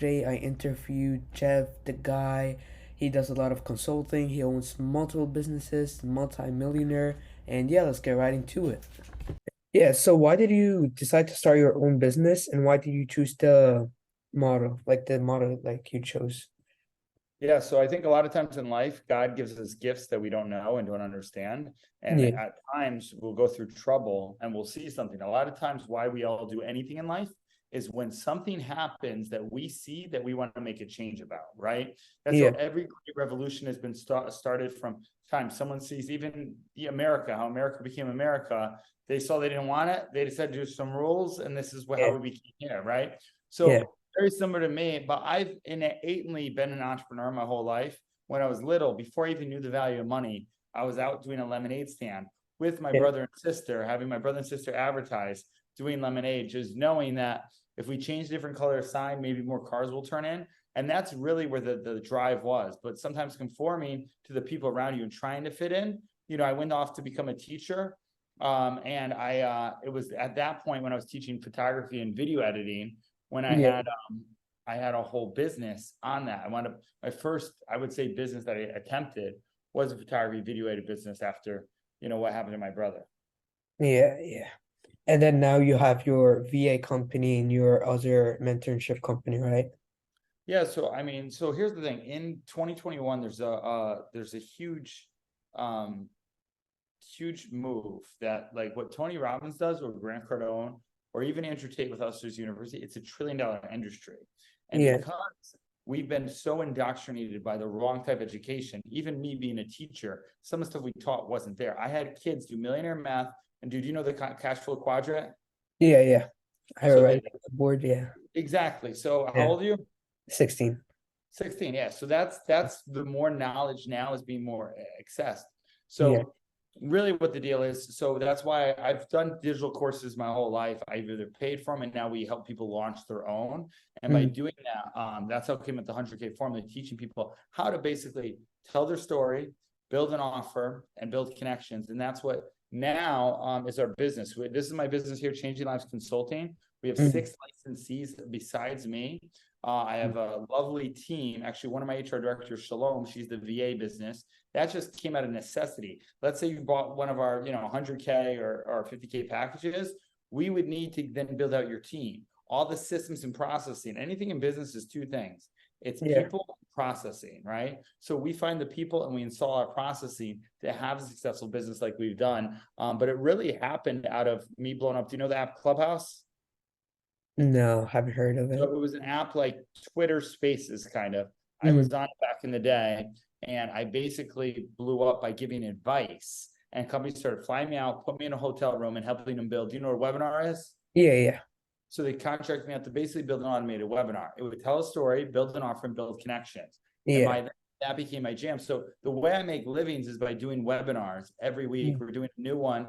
today I interviewed Jeff, the guy. He does a lot of consulting. He owns multiple businesses, multi-millionaire. And yeah, let's get right into it. Yeah, so why did you decide to start your own business and why did you choose the model like you chose? Yeah, so I think a lot of times in life, God gives us gifts that we don't know and don't understand. And Yeah, at times we'll go through trouble and we'll see something. A lot of times, why we all do anything in life is when something happens that we see that we want to make a change about, right? That's how yeah, every great revolution has been started from time. Someone sees even how America became America. They saw they didn't want it. They decided to do some rules, and this is how yeah, we became here, right? yeah, So very similar to me, but I've innately been an entrepreneur my whole life. When I was little, before I even knew the value of money, I was out doing a lemonade stand with my yeah, brother and sister, having my brother and sister advertise doing lemonade, just knowing that if we change different color sign, maybe more cars will turn in. And that's really where the drive was. But sometimes conforming to the people around you and trying to fit in, I went off to become a teacher. And it was at that point when I was teaching photography and video editing when yeah. I had a whole business on that. I wound up my first, I would say, business that I attempted was a photography video edit business after, what happened to my brother. Yeah, yeah. And then now you have your VA company and your other mentorship company, right? Yeah, so I mean, so here's the thing. In 2021, there's a um huge move that like what Tony Robbins does or Grant Cardone or even Andrew Tate with Hustlers University, it's $1 trillion industry. And Yeah, because we've been so indoctrinated by the wrong type of education, even me being a teacher, some of the stuff we taught wasn't there. I had kids do millionaire math. And dude, you know the cash flow quadrant? yeah, yeah. I So already that got the board, yeah. exactly. So how Yeah. old are you? 16. 16. Yeah. So that's the more knowledge now is being more accessed. Yeah. So really what the deal is. So that's why I've done digital courses my whole life. I've either paid for them and now we help people launch their own. And by Mm. doing that, that's how I came at the 100K formula, teaching people how to basically tell their story, build an offer, and build connections. And that's what now is our business. This is my business here, Changing Lives Consulting. We have Mm. 6 licensees besides me. I have a lovely team. Actually, one of my HR directors, Shalom, she's the VA business. That just came out of necessity. Let's say you bought one of our, 100K or 50K packages. We would need to then build out your team. All the systems and processing. Anything in business is two things. It's Yeah. people processing, right? So we find the people and we install our processing to have a successful business like we've done. But it really happened out of me blowing up. Do you know the app Clubhouse? No, haven't heard of So it. it was an app like Twitter Spaces, kind of. I Mm. was on it back in the day, and I basically blew up by giving advice. And companies started flying me out, put me in a hotel room, and helping them build. Do you know what a webinar is? Yeah, yeah. So they contracted me out to basically build an automated webinar. It would tell a story, build an offer, and build connections. And Yeah. by that became my jam. So the way I make livings is by doing webinars every week. Mm. We're doing a new one.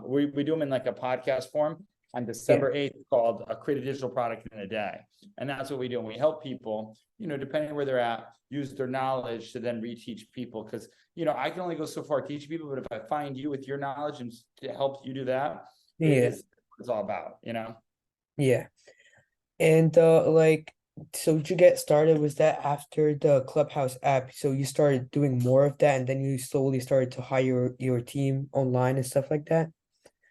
We do them in like a podcast form on Yeah. December 8th called Create a Digital Product in a Day. And that's what we do. And we help people, depending where they're at, use their knowledge to then reteach people. Because, I can only go so far teaching people, but if I find you with your knowledge and to help you do that, it Yeah. is what it's all about. Yeah. And so did you get started? Was that after the Clubhouse app? So you started doing more of that and then you slowly started to hire your team online and stuff like that?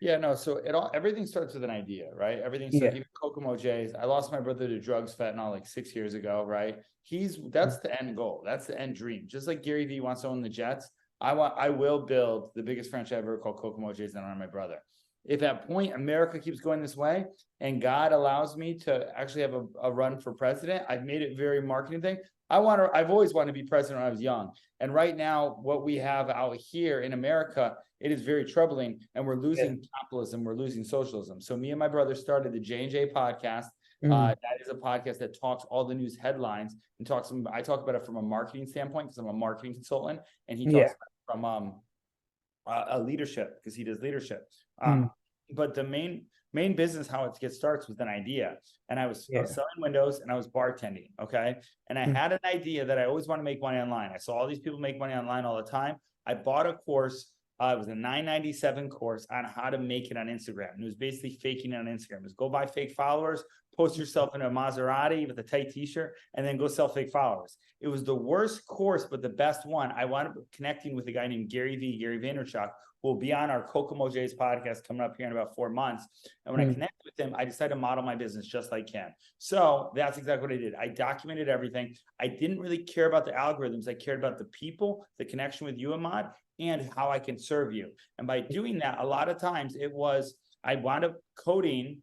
Yeah, no. So everything starts with an idea, right? Everything starts. Yeah. Even Kokomo J's. I lost my brother to drugs, fentanyl, like 6 years ago, right? Mm. That's the end goal. That's the end dream. Just like Gary Vee wants to own the Jets, I will build the biggest franchise ever called Kokomo J's and on my brother. If at point America keeps going this way and God allows me to actually have a run for president, I've made it very marketing thing. I've always wanted to be president when I was young. And right now, what we have out here in America, it is very troubling, and we're Yeah. losing capitalism, we're losing socialism. So me and my brother started the J&J podcast. Mm. That is a podcast that talks all the news headlines and I talk about it from a marketing standpoint because I'm a marketing consultant, and he talks Yeah. about it from a leadership because he does leadership. Mm. But the main business how it gets starts with an idea, and I was Yeah. selling windows and I was bartending, okay, and I Mm. had an idea that I always want to make money online. I saw all these people make money online all the time. I bought a course. It was a $9.97 course on how to make it on Instagram. And it was basically faking it on Instagram. It was go buy fake followers, post yourself in a Maserati with a tight t-shirt, and then go sell fake followers. It was the worst course, but the best one. I wound up connecting with a guy named Gary Vaynerchuk, who will be on our Kokomo J's podcast coming up here in about 4 months. And when I connected with him, I decided to model my business just like him. So that's exactly what I did. I documented everything. I didn't really care about the algorithms. I cared about the people, the connection with you, Ahmad, and how I can serve you. And by doing that, a lot of times I wound up coding.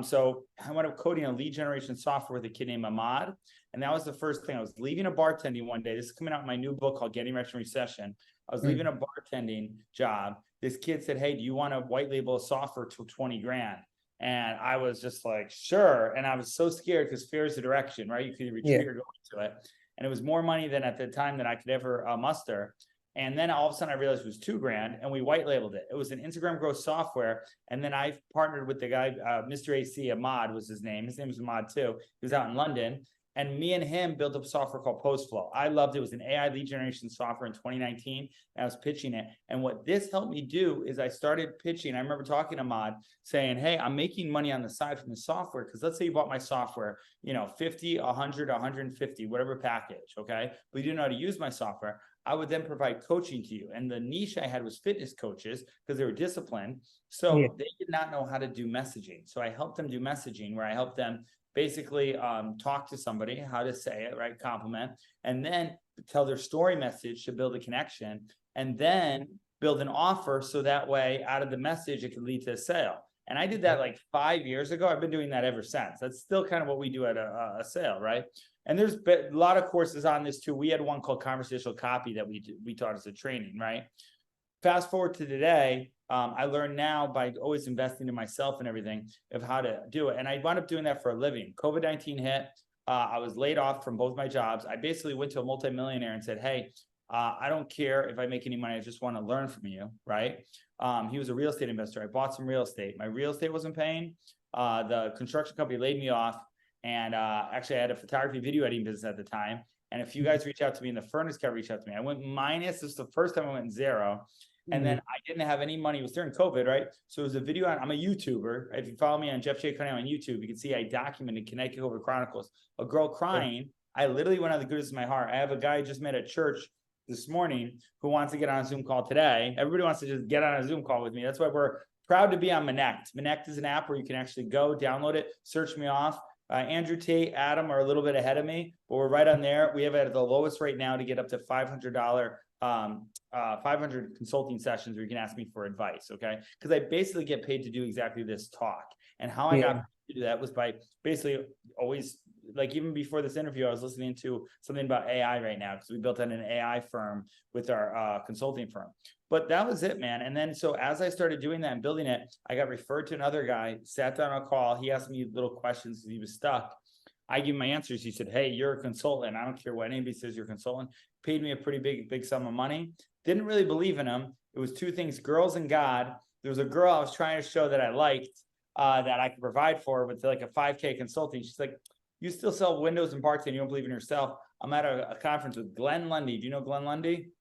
So I wound up coding a lead generation software with a kid named Ahmad. And that was the first thing. I was leaving a bartending one day. This is coming out in my new book called Getting Rich in Recession. I was leaving a bartending job. This kid said, hey, do you want to white label a software to 20 grand? And I was just like, sure. And I was so scared because fear is the direction, right? You could retreat or go into it. And it was more money than at the time that I could ever muster. And then all of a sudden I realized it was 2 grand and we white labeled it. It was an Instagram growth software. And then I partnered with the guy, Mr. AC, Ahmad was his name. His name was Ahmad too. He was out in London. And me and him built up a software called Postflow. I loved it. It was an AI lead generation software in 2019. And I was pitching it. And what this helped me do is I started pitching. I remember talking to Ahmad saying, hey, I'm making money on the side from the software. Because let's say you bought my software, 50, 100, 150, whatever package, okay? But you didn't know how to use my software. I would then provide coaching to you. And the niche I had was fitness coaches because they were disciplined. So they did not know how to do messaging. So I helped them do messaging where I helped them basically talk to somebody, how to say it, right? Compliment, and then tell their story message to build a connection, and then build an offer so that way out of the message, it could lead to a sale. And I did that like 5 years ago. I've been doing that ever since. That's still kind of what we do at a sale, right? And there's a lot of courses on this too. We had one called Conversational Copy that we taught as a training, right? Fast forward to today, I learned now by always investing in myself and everything of how to do it. And I wound up doing that for a living. COVID-19 hit. I was laid off from both my jobs. I basically went to a multi-millionaire and said, hey, I don't care if I make any money. I just want to learn from you, right? He was a real estate investor. I bought some real estate. My real estate wasn't paying. The construction company laid me off. And actually, I had a photography video editing business at the time. And a few guys reached out to me, and the furnace guy reached out to me. I went minus. This was the first time I went zero. And then I didn't have any money. It was during COVID, right? So it was a video I'm a YouTuber. If you follow me on Jeff J. Cunningham on YouTube, you can see I documented Connecticut Cobra Chronicles. A girl crying. I literally went out of the goodness of my heart. I have a guy I just met at church this morning who wants to get on a Zoom call today. Everybody wants to just get on a Zoom call with me. That's why we're proud to be on Monect. Monect is an app where you can actually go download it, search me off. Andrew T, Adam are a little bit ahead of me, but we're right on there. We have it at the lowest right now to get up to $500 500 consulting sessions where you can ask me for advice, okay? Because I basically get paid to do exactly this talk. And how I got to do that was by basically always, like even before this interview, I was listening to something about AI right now because we built an AI firm with our consulting firm. But that was it, man. And then so as I started doing that and building it, I got referred to another guy, sat down on a call. He asked me little questions because he was stuck. I gave him my answers. He said, hey, you're a consultant. I don't care what anybody says, you're a consultant. Paid me a pretty big sum of money. Didn't really believe in him. It was 2 things, girls and God. There was a girl I was trying to show that I liked, that I could provide for with like a 5K consulting. She's like, you still sell windows and parts and you don't believe in yourself. I'm at a conference with Glenn Lundy. Do you know Glenn Lundy?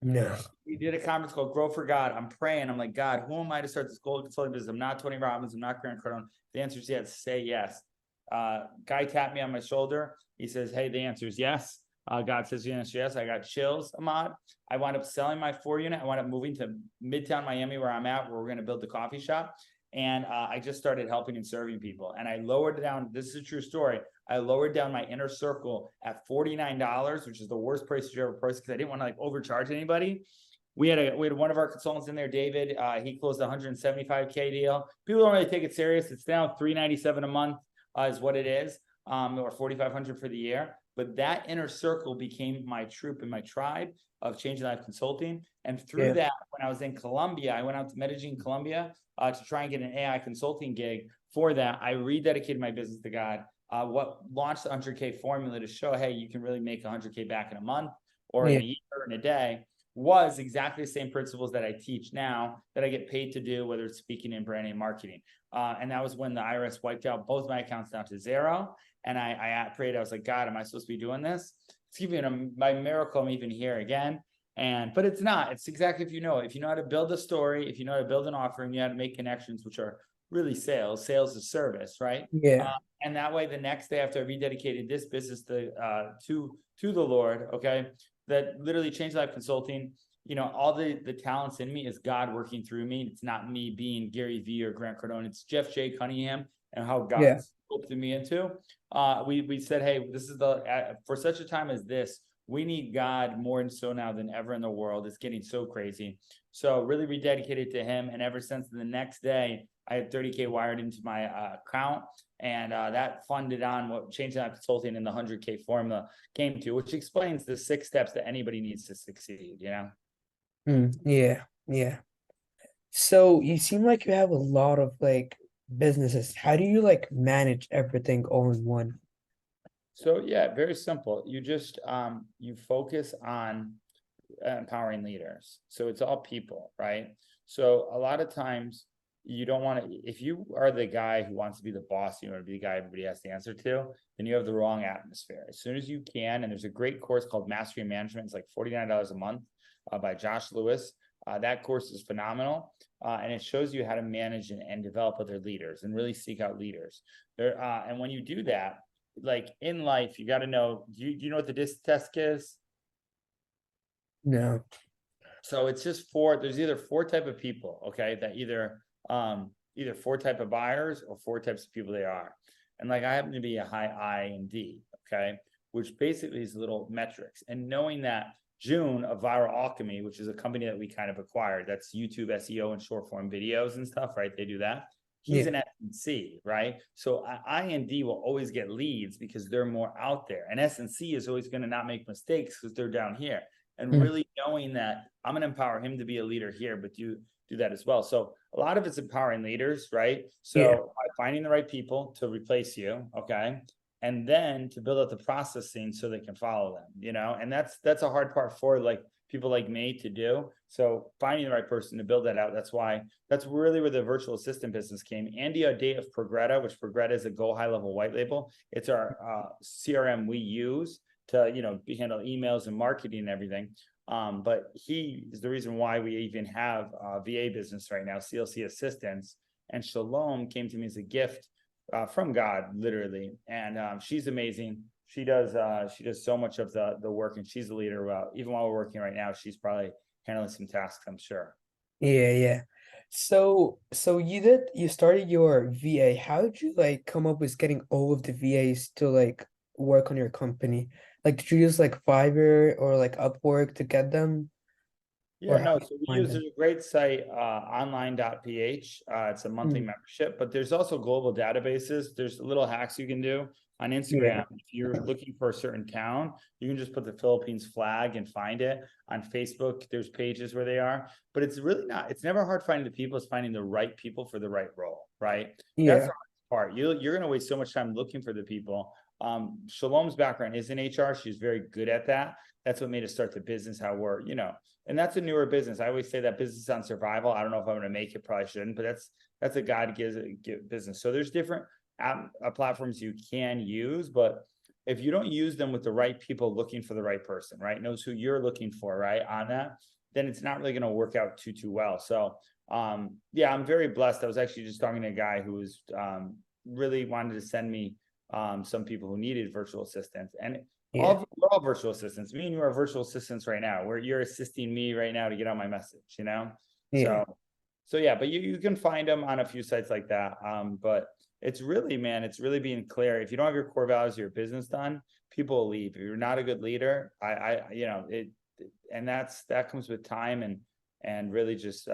No. We did a conference called Grow for God. I'm praying. I'm like, God, who am I to start this gold consulting business? I'm not Tony Robbins. I'm not Grant Cardone. The answer is yes. Say yes. Guy tapped me on my shoulder. He says, hey, the answer is yes. God says yes. I got chills, Ahmad. I wound up selling my 4-unit. I wound up moving to Midtown Miami, where I'm at, where we're going to build the coffee shop. And I just started helping and serving people. And I lowered down, this is a true story. I lowered down my inner circle at $49, which is the worst price you ever priced because I didn't want to like overcharge anybody. We had one of our consultants in there, David. He closed a $175K deal. People don't really take it serious. It's now $397 a month is what it is, or $4,500 for the year. But that inner circle became my troop and my tribe of Changing Life Consulting. And through that, when I was in Colombia, I went out to Medellin, Colombia, to try and get an AI consulting gig. For that, I rededicated my business to God. What launched the 100K formula to show, hey, you can really make 100K back in a month or in a year or in a day, was exactly the same principles that I teach now that I get paid to do, whether it's speaking and branding and marketing. And that was when the IRS wiped out both my accounts down to zero. And I prayed, I was like, God, am I supposed to be doing this? It's even by miracle, I'm even here again. But it's not. It's exactly if you know how to build a story, if you know how to build an offer, and you know how to make connections, which are really sales. Sales is service, right? Yeah. And that way, the next day after I rededicated this business to the Lord, okay, that literally changed life consulting. All the talents in me is God working through me. It's not me being Gary Vee or Grant Cardone. It's Jeff J. Cunningham and how God Yeah. sculpted me into. We said, hey, this is for such a time as this, we need God more and so now than ever in the world. It's getting so crazy. So really rededicated to him. And ever since the next day, I had 30K wired into my account. And that funded on what Change That Consulting and the 100K formula came to, which explains the 6 steps that anybody needs to succeed. Yeah. Yeah. So you seem like you have a lot of like businesses. How do you like manage everything all in one? So yeah, very simple. You focus on empowering leaders. So it's all people, right? So a lot of times you don't want to, if you are the guy who wants to be the boss, you want to be the guy everybody has to answer to, then you have the wrong atmosphere. As soon as you can, and there's a great course called Mastery Management, it's like $49 a month by Josh Lewis. That course is phenomenal. And it shows you how to manage and develop other leaders and really seek out leaders. And when you do that, like in life, you got to know, do you know what the DISC test is? No. So it's just there's either 4 type of people, okay, that either 4 type of buyers or 4 types of people they are. And like I happen to be a high I and D, okay, which basically is little metrics. And knowing that June of Viral Alchemy, which is a company that we kind of acquired, that's YouTube SEO and short form videos and stuff, right? They do that. He's Yeah. an S&C, right? So I and D will always get leads because they're more out there. And S&C is always going to not make mistakes because they're down here. And Mm. really knowing that I'm going to empower him to be a leader here, but do that as well. So a lot of it's empowering leaders, right? Yeah. So finding the right people to replace you, okay, and then to build out the processing so they can follow them, and that's a hard part for like people like me to do. So finding the right person to build that out. That's really where the virtual assistant business came. Andy Audet of Progretta, which Progretta is a Go High Level white label. It's our CRM we use to handle emails and marketing and everything. But he is the reason why we even have a VA business right now, CLC assistants. And Shalom came to me as a gift from God, literally. And she's amazing. She does so much of the work, and she's a leader. Even while we're working right now, she's probably handling some tasks, I'm sure. Yeah, yeah. So you started your VA. How did you like come up with getting all of the VAs to like work on your company? Like did you use like Fiverr or like Upwork to get them? Or Yeah, how no, did so you we find use them? a great site, online.ph. It's a monthly Mm. membership, but there's also global databases. There's little hacks you can do on Yeah. Instagram. If you're looking for a certain town, you can just put the Philippines flag and find it. On Facebook, there's pages where they are, but it's never hard finding the people, it's finding the right people for the right role, right? That's Yeah. the hardest part. You're going to waste so much time looking for the people. Shalom's background is in HR. She's very good at that. That's what made us start the business, how we're. And that's a newer business. I always say that business on survival. I don't know if I'm going to make it, probably shouldn't, but that's a God gives business. So there's different platforms you can use, but if you don't use them with the right people looking for the right person, right, knows who you're looking for, right, on that, then it's not really going to work out too well. So yeah, I'm very blessed. I was actually just talking to a guy who was really wanted to send me some people who needed virtual assistants, and Yeah. we're all virtual assistants. Me and you are virtual assistants right now, where you're assisting me right now to get on my message. Yeah. So yeah, but you can find them on a few sites like that. But it's really, man, it's really being clear. If you don't have your core values of your business done, people will leave. If you're not a good leader, and that comes with time and really just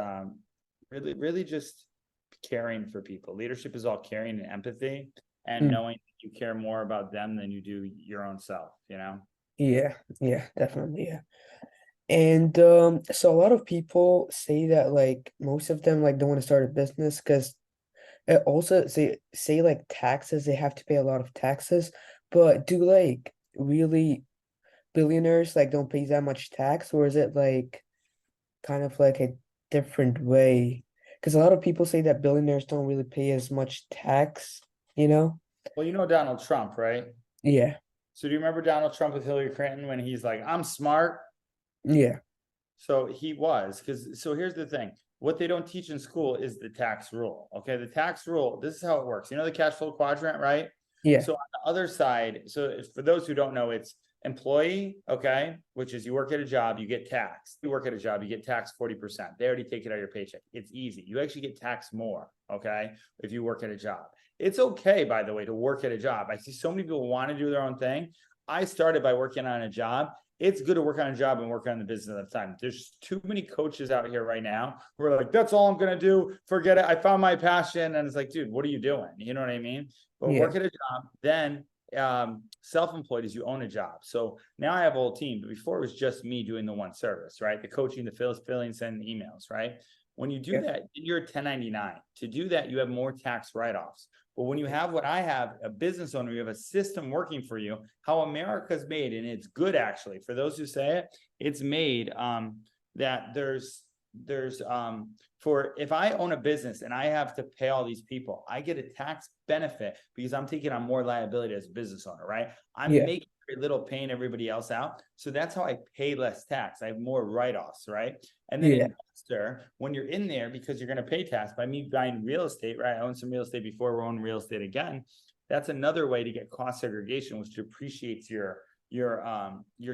really just caring for people. Leadership is all caring and empathy and Mm. knowing you care more about them than you do your own self. Yeah. Yeah, definitely. Yeah. And so a lot of people say that like most of them like don't want to start a business because it also say like taxes, they have to pay a lot of taxes, but do like really billionaires like don't pay that much tax, or is it like kind of like a different way? Because a lot of people say that billionaires don't really pay as much tax, you know? Well, you know Donald Trump, right? Yeah, So do you remember Donald Trump with Hillary Clinton when he's like, I'm smart? yeah, So he was, because so here's the thing. what they don't teach in school is the tax rule. Okay, the tax rule, this is how it works. You know the cash flow quadrant, right? Yeah. So on the other side, so for those who don't know, it's employee, okay, which is you work at a job, you get taxed. You work at a job, you get taxed 40%. They already take it out of your paycheck. It's easy. You actually get taxed more, okay, if you work at a job. It's okay, by the way, to work at a job. I see so many people want to do their own thing. I started by working on a job. It's good to work on a job and work on the business at the time. There's too many coaches out here right now who are like, that's all I'm going to do. Forget it. I found my passion. And it's like, dude, what are you doing? You know what I mean? But Yeah. work at a job, then self-employed is you own a job. So now I have a whole team, but before it was just me doing the one service, right? The coaching, the filling, sending emails, right? When you do Yeah. that, you're 1099. To do that, you have more tax write-offs. But when you have what I have, a business owner, you have a system working for you, how America's made, and it's good actually. For those who say it, it's made that there's for if I own a business and I have to pay all these people, I get a tax benefit because I'm taking on more liability as a business owner, right? I'm Yeah. making very little, paying everybody else out. So that's how I pay less tax. I have more write-offs, right? And then Yeah. investor, when you're in there, because you're going to pay tax by me buying real estate, right? I owned some real estate before, we're owning real estate again. That's another way to get cost segregation, which appreciates your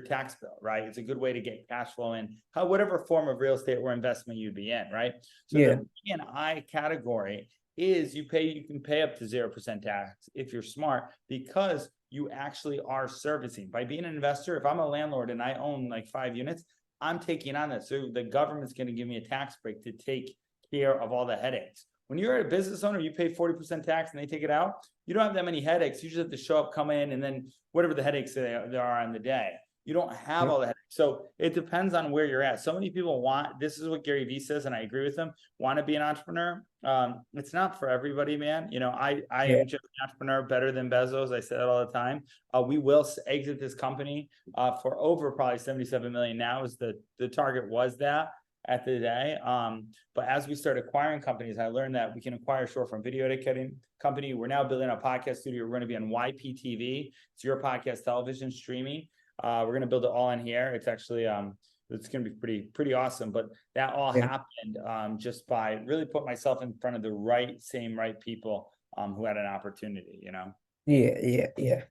tax bill, right? It's a good way to get cash flow in whatever form of real estate or investment you'd be in, right? So Yeah. the B and I category is you can pay up to 0% tax if you're smart, because you actually are servicing. By being an investor, if I'm a landlord and I own like 5 units, I'm taking on that. So the government's going to give me a tax break to take care of all the headaches. When you're a business owner, you pay 40% tax and they take it out. You don't have that many headaches. You just have to show up, come in, and then whatever the headaches there are on the day. You don't have Yeah. all the headaches. So it depends on where you're at. So many people want, this is what Gary Vee says, and I agree with him, want to be an entrepreneur. It's not for everybody, man. You know, I Yeah. am just an entrepreneur, better than Bezos. I say that all the time. We will exit this company for over probably 77 million. Now is the target was that at the day. But as we start acquiring companies, I learned that we can acquire short form video editing company. We're now building a podcast studio. We're going to be on YPTV. It's your podcast television streaming. We're going to build it all in here. It's actually it's going to be pretty awesome. But that all Yeah. happened just by really put myself in front of the right people who had an opportunity. You know. Yeah. Yeah. Yeah.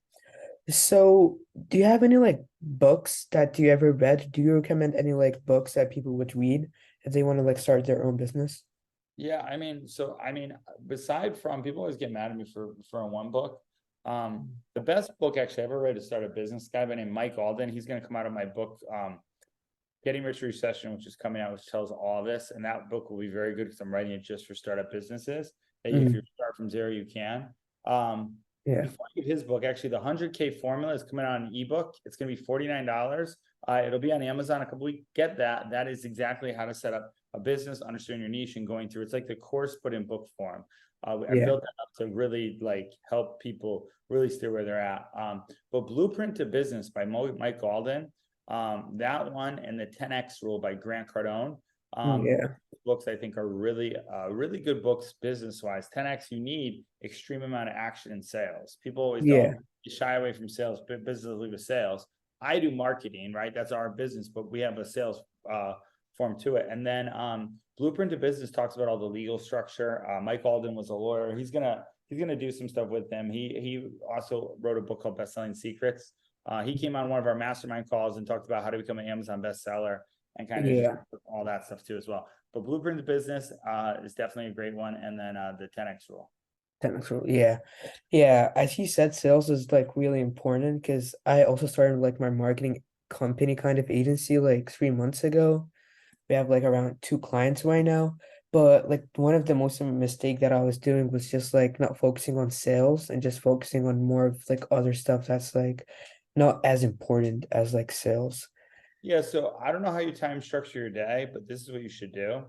So, do you have any like books that you ever read? Do you recommend any like books that people would read if they want to like start their own business? Yeah, beside from people always get mad at me for one book. The best book actually I ever read to start a business, guy by name Mike Alden. He's going to come out of my book, Getting Rich Recession, which is coming out, which tells all this. And that book will be very good because I'm writing it just for startup businesses. That if Mm, you start from zero, you can. yeah. Before I give his book, actually, the 100K formula is coming out in an ebook. It's going to be $49. It'll be on Amazon a couple weeks. Get that. That is exactly how to set up a business, understanding your niche, and going through. It's like the course, but in book form. I Yeah. built that up to really like help people really stay where they're at. But Blueprint to Business by Mike Alden, that one, and the 10X Rule by Grant Cardone. Yeah. Books I think are really good books business wise. 10X, you need extreme amount of action in sales. People always don't Yeah. shy away from sales, but business lead with sales. I do marketing, right? That's our business, but we have a sales form to it. And then Blueprint to Business talks about all the legal structure. Mike Alden was a lawyer. He's gonna do some stuff with them. He also wrote a book called Best-Selling Secrets. He came on one of our mastermind calls and talked about how to become an Amazon bestseller and kind of just Yeah. all that stuff too as well. But Blueprint to Business is definitely a great one. And then the 10X Rule. Technical. Yeah. Yeah. As you said, sales is like really important because I also started like my marketing company kind of agency like 3 months ago. We have like around 2 clients right now. But like one of the most mistake that I was doing was just like not focusing on sales and just focusing on more of like other stuff that's like not as important as like sales. Yeah, so I don't know how you time structure your day, but this is what you should do.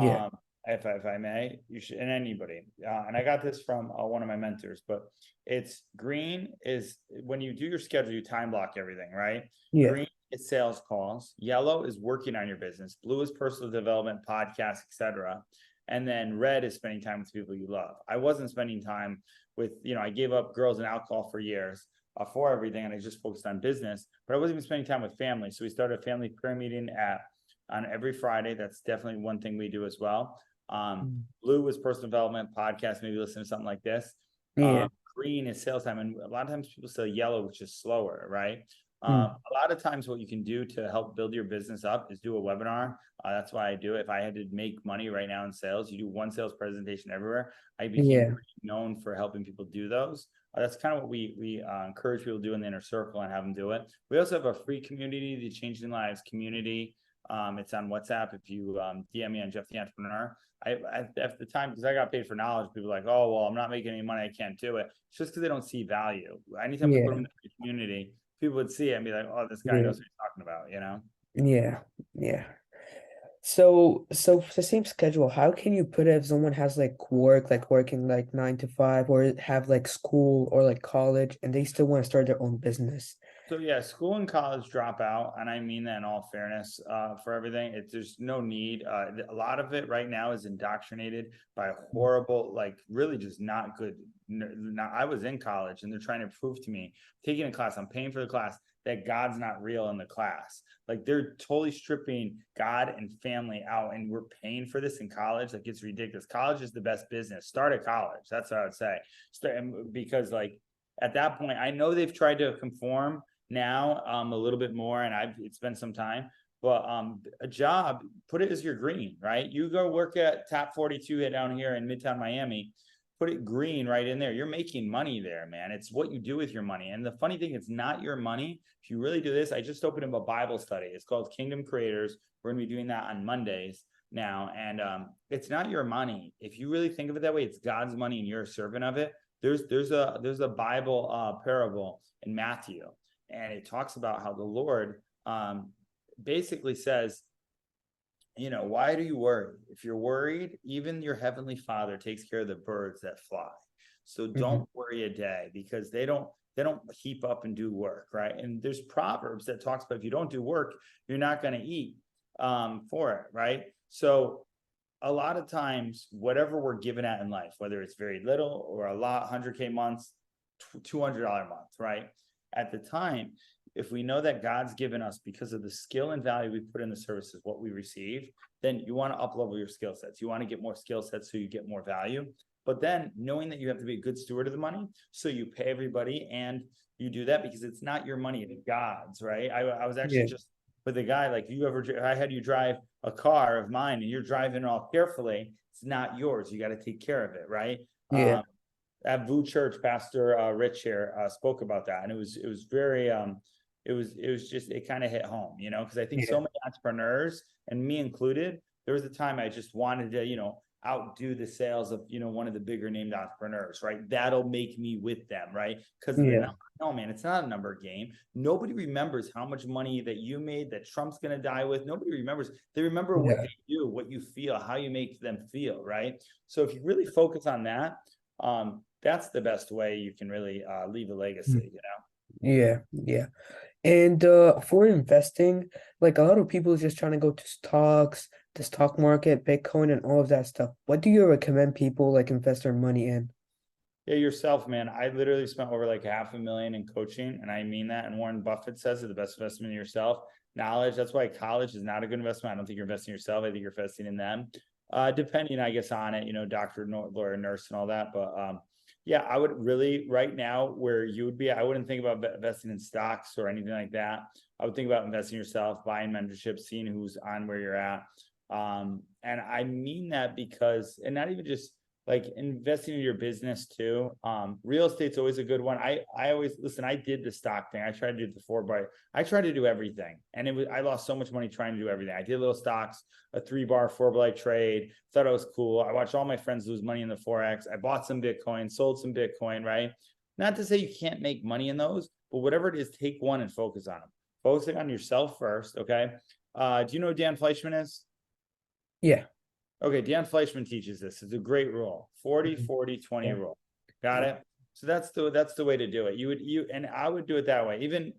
Yeah. Um, if I may, you should, and anybody, and I got this from one of my mentors, but it's green is when you do your schedule, you time block everything, right? Yeah. Green is sales calls, yellow is working on your business, blue is personal development, podcasts, etc. And then red is spending time with people you love. I wasn't spending time with, I gave up girls and alcohol for years for everything, and I just focused on business. But I wasn't even spending time with family. So we started a family prayer meeting at on every Friday. That's definitely one thing we do as well. Mm. Blue is personal development podcast. Maybe listen to something like this. Yeah. Green is sales time. And a lot of times people say yellow, which is slower, right? Mm. A lot of times what you can do to help build your business up is do a webinar. That's why I do it. If I had to make money right now in sales, you do one sales presentation everywhere. I became Yeah. pretty known for helping people do those. That's kind of what we encourage people to do in the inner circle and have them do it. We also have a free community, the Changing Lives community. It's on WhatsApp. If you DM me on Jeff the Entrepreneur, at the time, because I got paid for knowledge, people are like, oh, well, I'm not making any money, I can't do it. It's just because they don't see value. Anytime we put them Yeah. in the community, people would see it and be like, oh, this guy Yeah. knows what he's talking about, you know? Yeah. Yeah. So the same schedule, how can you put it if someone has like work, like working like 9 to 5, or have like school or like college, and they still want to start their own business? So yeah, school and college drop out, and I mean that in all fairness, for everything. There's no need. A lot of it right now is indoctrinated by horrible, like really just not good. Not, I was in college, and they're trying to prove to me, taking a class, I'm paying for the class, that God's not real in the class. Like they're totally stripping God and family out, and we're paying for this in college. Like it's ridiculous. College is the best business. Start at college. That's what I would say. Because like at that point, I know they've tried to conform now a little bit more, and it's been some time, but a job, put it as your green, right? You go work at Tap 42 down here in Midtown Miami, put it green right in there. You're making money there, man. It's what you do with your money. And the funny thing, it's not your money. If you really do this, I just opened up a Bible study. It's called Kingdom Creators. We're gonna be doing that on Mondays now, and it's not your money. If you really think of it that way, it's God's money and you're a servant of it. There's a Bible parable in Matthew, and it talks about how the Lord basically says, you know, why do you worry? If you're worried, even your heavenly Father takes care of the birds that fly. So Hmm. don't worry a day, because they don't heap up and do work, right? And there's Proverbs that talks about if you don't do work, you're not going to eat for it, right? So a lot of times, whatever we're given at in life, whether it's very little or a lot, 100K months, $200 a month, right? At the time, if we know that God's given us because of the skill and value we put in the services, what we receive, then you want to up level your skill sets. You want to get more skill sets so you get more value. But then knowing that you have to be a good steward of the money, so you pay everybody and you do that because it's not your money, it's God's, right? I was actually Yeah. just with a guy, like, I had you drive a car of mine and you're driving it all carefully. It's not yours. You got to take care of it, right? Yeah. At VU Church, Pastor Rich here spoke about that, and it was very it was just, it kind of hit home, you know, because I think so Yeah. many entrepreneurs, and me included, there was a time I just wanted to, outdo the sales of, one of the bigger named entrepreneurs, right? That'll make me with them, right? Because of the Yeah. number. No, man, it's not a number game. Nobody remembers how much money that you made, that Trump's going to die with. Nobody remembers. They remember what Yeah. they do, what you feel, how you make them feel, right? So if you really focus on that, that's the best way you can really leave a Mm. legacy, Yeah. Yeah. And for investing, like a lot of people just trying to go to stocks, the stock market, Bitcoin, and all of that stuff. What do you recommend people like invest their money in? Yeah, yourself, man. I literally spent over like $500,000 in coaching, and I mean that. And Warren Buffett says it, the best investment in yourself. Knowledge. That's why college is not a good investment. I don't think you're investing in yourself. I think you're investing in them. Depending, I guess, on it, doctor, lawyer, nurse, and all that. But yeah, I would really right now where you would be, I wouldn't think about investing in stocks or anything like that. I would think about investing in yourself, buying mentorship, seeing who's on where you're at. And I mean that because, and not even just like investing in your business too. Real estate's always a good one. I always listen. I did the stock thing. I tried to do the I tried to do everything, and I lost so much money trying to do everything. I did little stocks, a 3-bar 4-by trade. Thought it was cool. I watched all my friends lose money in the forex. I bought some Bitcoin, sold some Bitcoin. Right. Not to say you can't make money in those, but whatever it is, take one and focus on them. Focusing on yourself first. Okay. Do you know who Dan Fleischman is? Yeah. Okay, Dan Fleischman teaches this. It's a great rule. 40, Mhm. 40, 20 Yeah. rule. Got it? So that's the way to do it. And I would do it that way.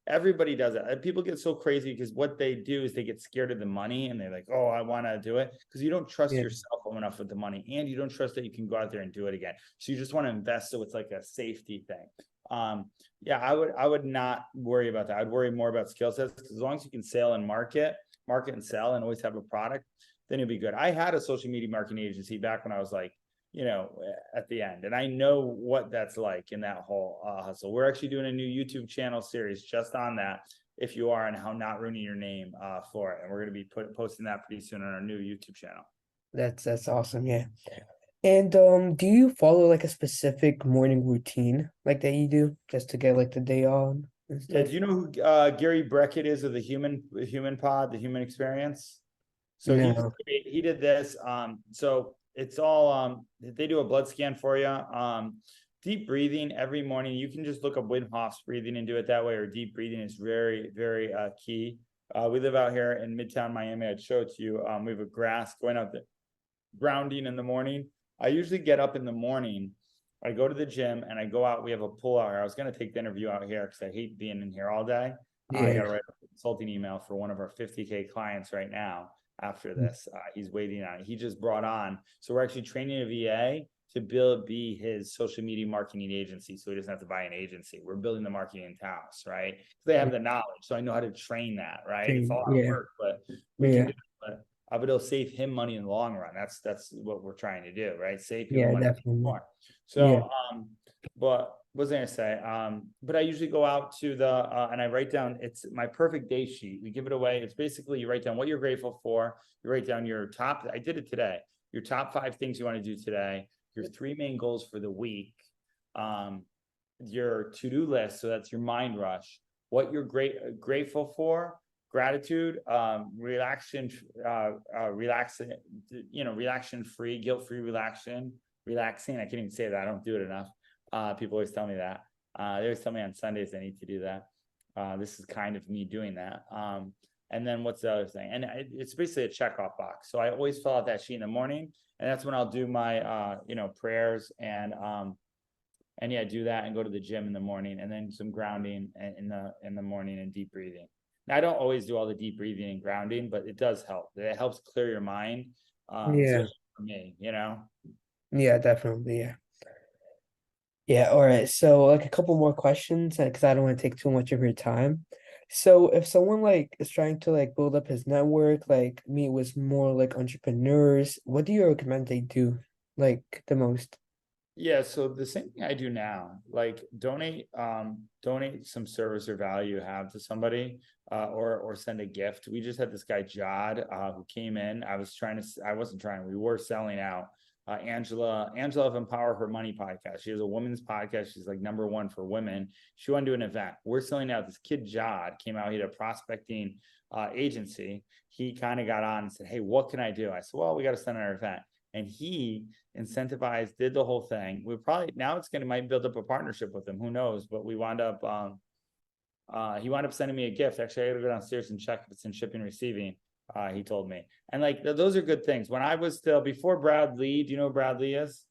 Everybody does it. People get so crazy because what they do is they get scared of the money and they're like, oh, I want to do it. Because you don't trust Yeah. yourself enough with the money, and you don't trust that you can go out there and do it again. So you just want to invest, so it's like a safety thing. Yeah, I would not worry about that. I'd worry more about skill sets, because as long as you can sell and market, market and sell and always have a product, then it'd be good. I had a social media marketing agency back when I was like, at the end, and I know what that's like in that whole hustle. We're actually doing a new YouTube channel series just on that, if you are, and how not ruining your name for it. And we're going to be posting that pretty soon on our new YouTube channel. That's awesome. Yeah. And do you follow like a specific morning routine like that you do just to get like the day on and Yeah, stuff? do you know who Gary Breckett is of the Human Pod, the Human Experience? So No. he did this. So it's all they do a blood scan for you. Deep breathing every morning. You can just look up Wim Hof's breathing and do it that way, or deep breathing is very, very key. We live out here in Midtown Miami. I'd show it to you. We have a grass going out there, grounding in the morning. I usually get up in the morning. I go to the gym and I go out. We have a pool out here. I was going to take the interview out here because I hate being in here all day. I Yeah. got to write a consulting email for one of our 50K clients right now after this. He's waiting on it. He just brought on. So we're actually training a VA to be his social media marketing agency. So he doesn't have to buy an agency. We're building the marketing in-house, right? They have the knowledge. So I know how to train that, right? It's a lot of Yeah. work, but we can Yeah. do it. But it'll save him money in the long run. That's what we're trying to do, right? Save people Yeah, money definitely. more. Yeah. So, but what was I gonna say? But I usually go out to the and I write down, it's my perfect day sheet. We give it away. It's basically you write down what you're grateful for. You write down your top. I did it today. Your top 5 things you want to do today. Your 3 main goals for the week. Your to-do list. So that's your mind rush. What you're grateful for. Gratitude, relaxation, relaxing, relaxation free, guilt-free relaxing. I can't even say that. I don't do it enough. People always tell me that. They always tell me on Sundays I need to do that. This is kind of me doing that. And then what's the other thing? And it's basically a checkoff box. So I always fill out that sheet in the morning, and that's when I'll do my, prayers and yeah, do that and go to the gym in the morning, and then some grounding in the morning and deep breathing. Now, I don't always do all the deep breathing and grounding, but it does help. It helps clear your mind, Yeah. especially for me. Yeah, definitely. Yeah. Yeah, all right. So like a couple more questions because I don't want to take too much of your time. So if someone like is trying to like build up his network, like meet with more like entrepreneurs, what do you recommend they do like the most? Yeah, so the same thing I do now, like donate some service or value you have to somebody, or send a gift. We just had this guy Jod, who came in. I wasn't trying. We were selling out. Angela of Empower Her Money podcast. She has a women's podcast. She's like #1 for women. She wanted to do an event. We're selling out. This kid Jod came out. He had a prospecting agency. He kind of got on and said, "Hey, what can I do?" I said, "Well, we got to send our event." And he incentivized, did the whole thing. We probably now it's gonna might build up a partnership with him. Who knows? But we wound up he wound up sending me a gift. Actually, I gotta go downstairs and check if it's in shipping and receiving. He told me. And like those are good things. When I was still before Brad Lee, do you know who Brad Lee is?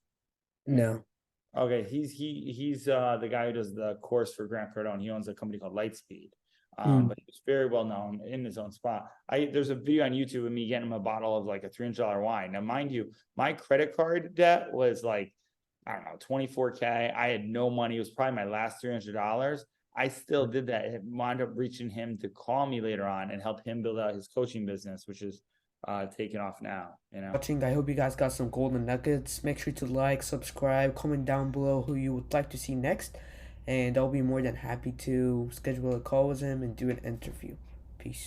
No. Okay, he's the guy who does the course for Grant Cardone. He owns a company called Lightspeed. Mm. But he's very well known in his own spot. There's a video on YouTube of me getting him a bottle of like a $300 wine. Now, mind you, my credit card debt was like, I don't know, 24K. I had no money. It was probably my last $300. I still did that. It wound up reaching him to call me later on and help him build out his coaching business, which is taking off now. Watching, I hope you guys got some golden nuggets. Make sure to like, subscribe, comment down below who you would like to see next, and I'll be more than happy to schedule a call with him and do an interview.